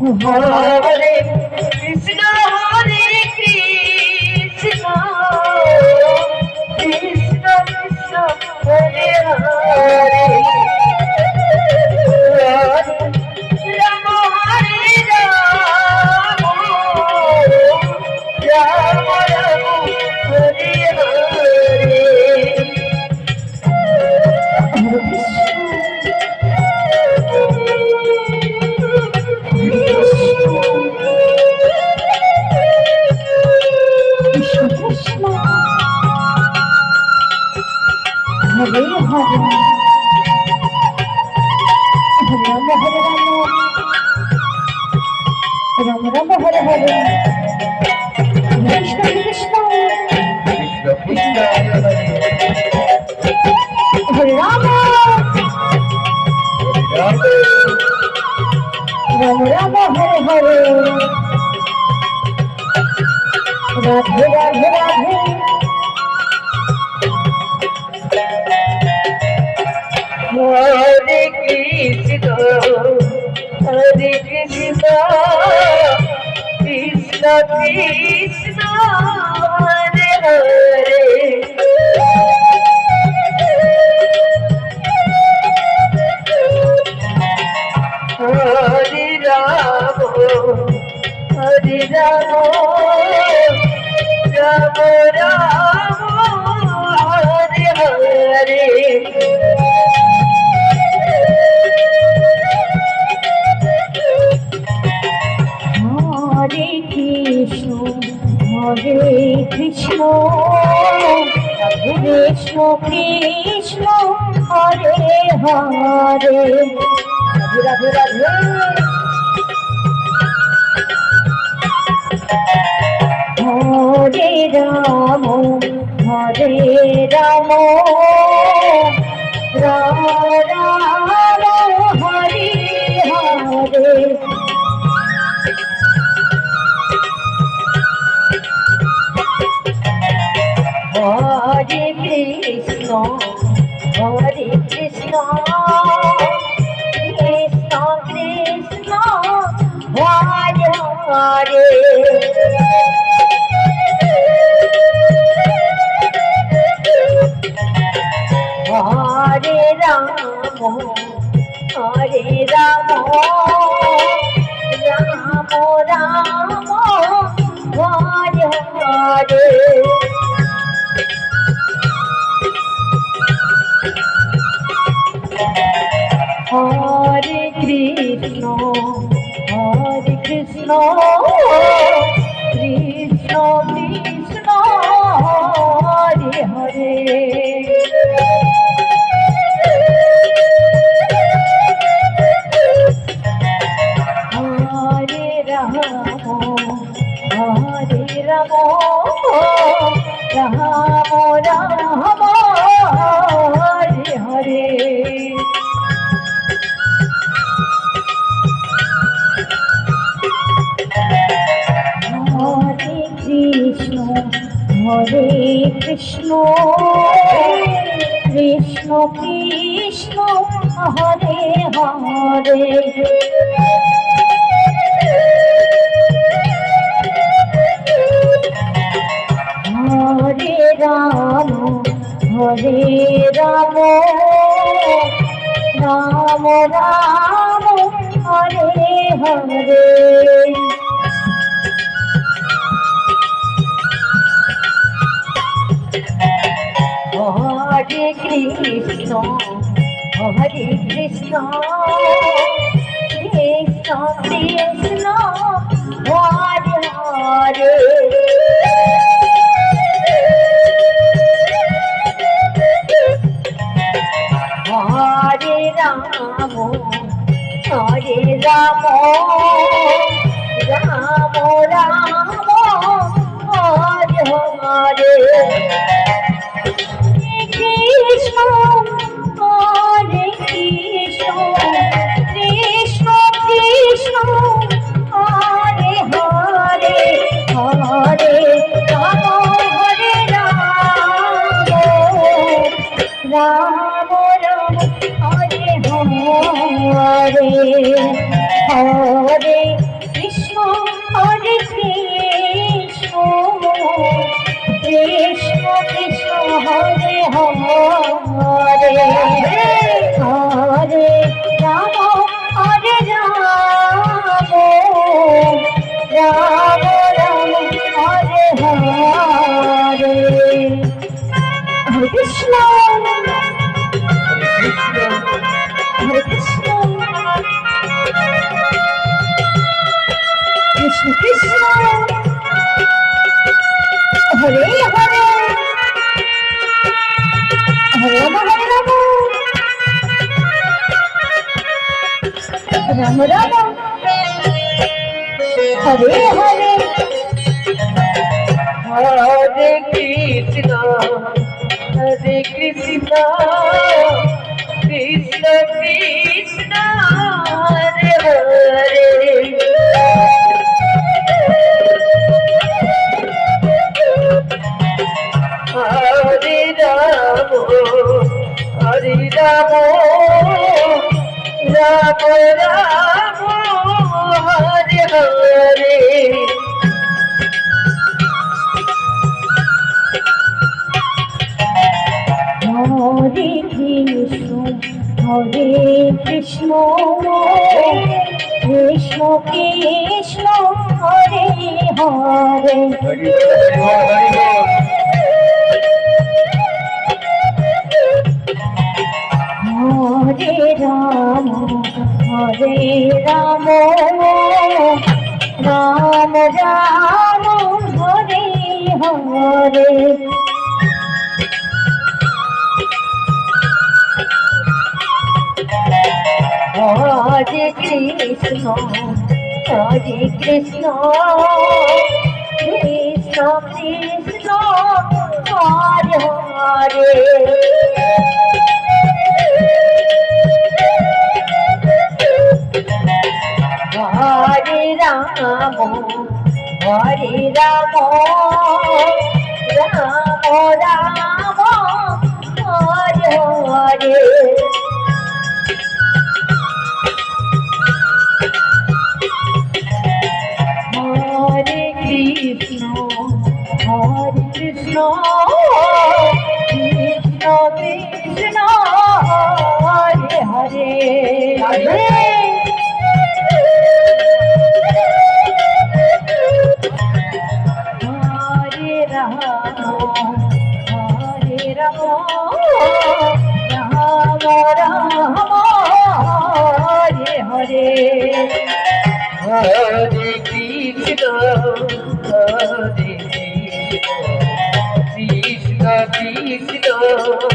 Hare Krishna Hare Krishna Krishna Krishna Hare Hare Ram Hare Ram Ram Ram Hare Hare Hare Hare Ram Hare Ram Ram Ram Hare Hare Krishna Krishna Krishna Hare Ram Ram Ram Hare Hare Radhe Radhe Radhe Hare Krishna Krishna Krishna Hare Hare Hare Ram Ram Ram Hare Hare Hare Krishna Krishna Krishna Hare Hare Radhe Radhe Hare Ram Ram Ram Hare Hare Hare Krishna Krishna Krishna Hare Hare Hare Ram Ram Ram Hare Hare Hare Krishna Krishna Krishna Hare Hare Hare Ram Ram Ram Hare Hare Hare Krishna Krishna Krishna Hare Hare Hare Ram Ram Ram Hare Hare Hare Krishna Krishna Krishna Hare Hare Hare Ram Ram Ram Hare Hare Krishna Krishna Krishna Krishna Hare Hare Hare Ram Ram Hare Hare Hare Hare Krishna Krishna Krishna Hare Hare Hare Ram Hare Ram Ram Ram Hare Hare Hare Krishna Hare Krishna Krishna Krishna Hare Hare Hare Ram Ram Ram Hare Hare Hare Krishna Hare Krishna Krishna Krishna Hare Hare Hare Ram Hare Ram Ram Ram Hare Hare Hare Krishna Hare Krishna Krishna Krishna Hare Hare Hare Ram Ram Ram Hare Hare Hare Krishna Hare Krishna Krishna Krishna Hare Hare Hare Ram Hare Ram Ram Ram Hare Hare Hare Krishna Krishna Krishna Hare Hare Hare Ram Ram Ram Hare Hare Hare Krishna Hare Krishna Krishna